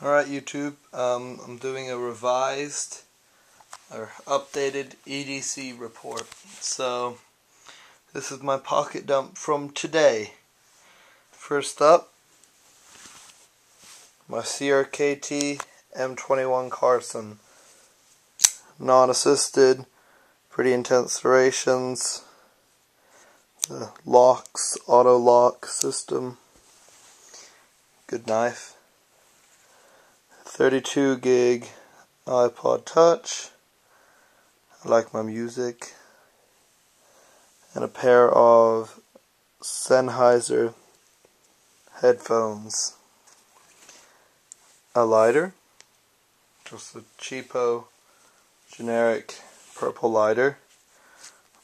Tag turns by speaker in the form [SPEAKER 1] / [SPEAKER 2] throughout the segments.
[SPEAKER 1] Alright YouTube, I'm doing a revised or updated EDC report. So this is my pocket dump from today. First up, my CRKT M21 Carson. Non-assisted, pretty intense serrations, the locks, auto lock system, good knife. 32 gig iPod Touch, I like my music, and a pair of Sennheiser headphones. A lighter, just a cheapo generic purple lighter.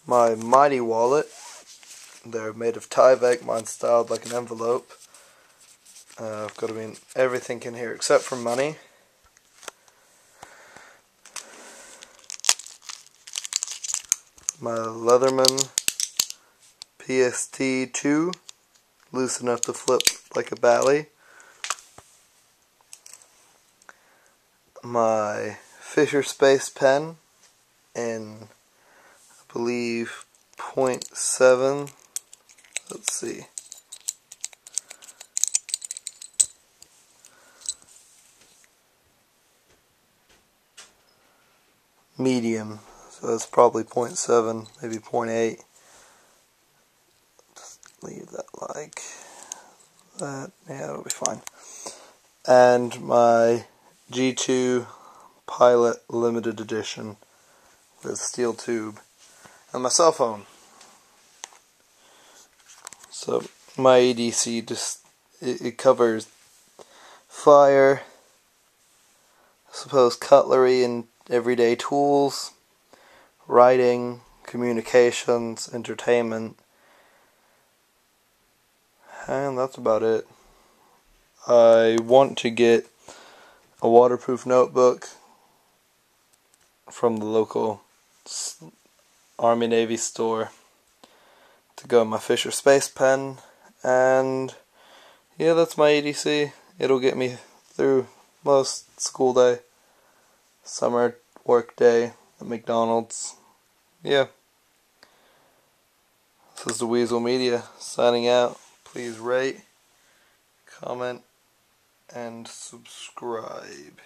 [SPEAKER 1] My Mighty wallet, they're made of Tyvek, mine's styled like an envelope. I've got everything in here except for money. My Leatherman PST-2, loose enough to flip like a Bally. My Fisher Space pen in, I believe, 0.7. Let's see. Medium, so that's probably 0.7, maybe 0.8. Just leave that like that. Yeah, it'll be fine. And my G2 Pilot Limited Edition with steel tube, and my cell phone. So my EDC it covers fire, I suppose cutlery and everyday tools, writing, communications, entertainment, and that's about it. I want to get a waterproof notebook from the local Army Navy store to go in my Fisher Space pen, and yeah, that's my EDC. It'll get me through most school day, summer work day at McDonald's. Yeah. This is the Weasel Media signing out. Please rate, comment, and subscribe.